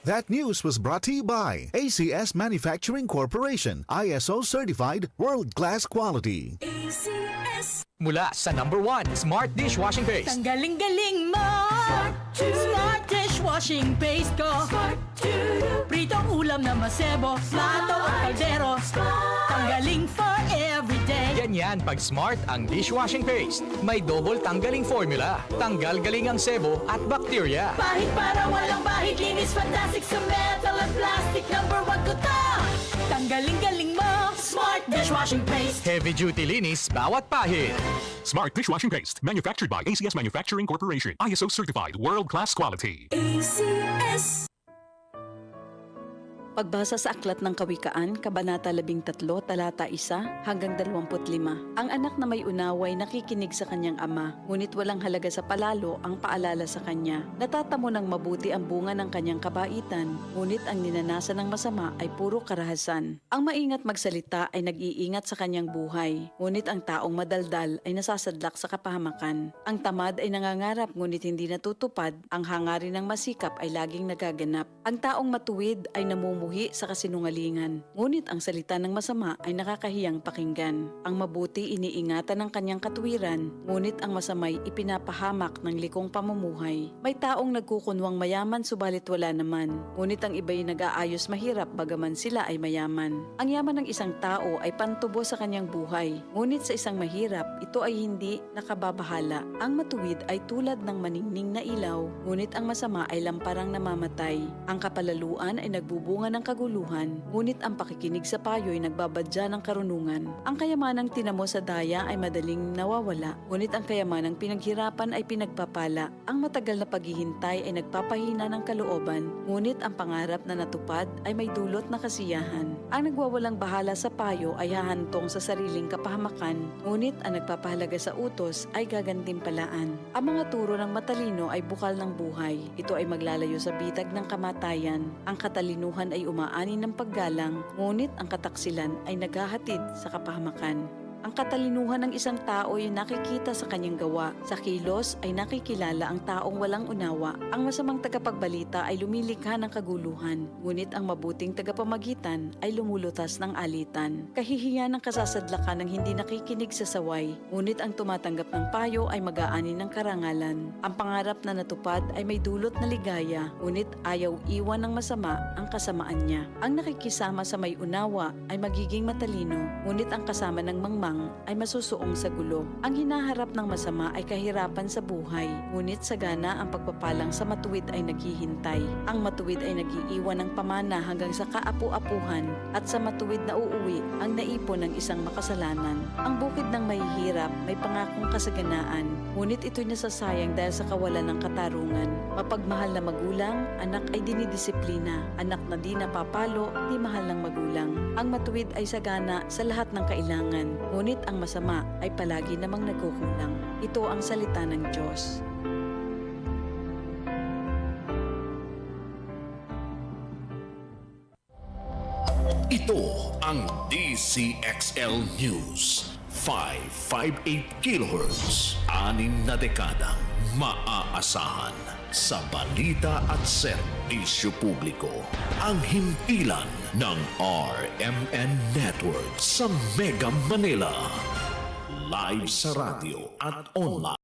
That news was brought to you by ACS Manufacturing Corporation, ISO certified world-class quality. ACS. Mula sa #1 Smart Dishwashing Paste. Ang galing-galing mo! Smart dishwashing paste ko. Pritong ulam na masebo, plato o kaldero. Tanggaling for everyday. Ganyan pag Smart ang dishwashing paste. May double tanggaling formula. Tanggal galing ang sebo at bakterya. Bahid para walang bahid, linis fantastic sa metal at plastic. #1 ko to! Tanggaling-galing mo! Smart dishwashing paste. Heavy duty linis bawat pahid. Smart Dishwashing Paste, manufactured by ACS Manufacturing Corporation, ISO certified world-class quality. ACS. Pagbasa sa Aklat ng Kawikaan, Kabanata 13, Talata 1 hanggang 25. Ang anak na may unaway nakikinig sa kanyang ama, ngunit walang halaga sa palalo ang paalala sa kanya. Natatamo ng mabuti ang bunga ng kanyang kabaitan, ngunit ang ninanasan ng masama ay puro karahasan. Ang maingat magsalita ay nag-iingat sa kanyang buhay, ngunit ang taong madaldal ay nasasadlak sa kapahamakan. Ang tamad ay nangangarap ngunit hindi natutupad, ang hangarin ng masikap ay laging nagaganap. Ang taong matuwid ay namumuhay sa kasinungalingan, ngunit ang salita ng masama ay nakakahiyang pakinggan. Ang mabuti iniingatan ng kanyang katuwiran, ngunit ang masamay ipinapahamak ng likong pamumuhay. May taong nagkukunwang mayaman subalit wala naman, ngunit ang iba'y nag-aayos mahirap bagaman sila ay mayaman. Ang yaman ng isang tao ay pantubo sa kanyang buhay, ngunit sa isang mahirap, ito ay hindi nakababahala. Ang matuwid ay tulad ng maningning na ilaw, ngunit ang masama ay lamparang namamatay. Ang kapalaluan ay nagbubunga ng kaguluhan, ngunit ang pakikinig sa payo ay nagbabadya ng karunungan. Ang kayamanang tinamo sa daya ay madaling nawawala, ngunit ang kayamanang pinaghirapan ay pinagpapala. Ang matagal na paghihintay ay nagpapahina ng kalooban, ngunit ang pangarap na natupad ay may dulot na kasiyahan. Ang nagwawalang bahala sa payo ay hahantong sa sariling kapahamakan, ngunit ang nagpapahalaga sa utos ay gagantimpalaan. Ang mga turo ng matalino ay bukal ng buhay. Ito ay maglalayo sa bitag ng kamatayan. Ang katalinuhan ay umaani ng paggalang, ngunit ang kataksilan ay naghahatid sa kapahamakan. Ang katalinuhan ng isang tao ay nakikita sa kanyang gawa. Sa kilos ay nakikilala ang taong walang unawa. Ang masamang tagapagbalita ay lumilikha ng kaguluhan, ngunit ang mabuting tagapamagitan ay lumulutas ng alitan. Kahihiyan ng kasasadlakan ng hindi nakikinig sa saway, ngunit ang tumatanggap ng payo ay mag-aani ng karangalan. Ang pangarap na natupad ay may dulot na ligaya, ngunit ayaw iwan ng masama ang kasamaan niya. Ang nakikisama sa may unawa ay magiging matalino, ngunit ang kasama ng mangmang ay masusuong sa gulo. Ang hinaharap ng masama ay kahirapan sa buhay, ngunit sagana ang pagpapalang sa matuwid ay naghihintay. Ang matuwid ay nag-iiwan ng pamana hanggang sa kaapu-apuhan, at sa matuwid na uuwi ang naipon ng isang makasalanan. Ang bukid ng mahihirap may pangakong kasaganaan, ngunit ito'y nasasayang dahil sa kawalan ng katarungan. Mapagmahal na magulang, anak ay dinidisiplina. Anak na di napapalo, di mahal ng magulang. Ang matuwid ay sagana sa lahat ng kailangan, ngunit ang masama ay palagi namang nagkukulang. Ito ang salita ng Diyos. Ito ang DCXL News. 558 kHz. 6 na dekadang maaasahan sa balita at serbisyo publiko. Ang himpilan ng RMN Network sa Mega Manila. Live sa radyo at online.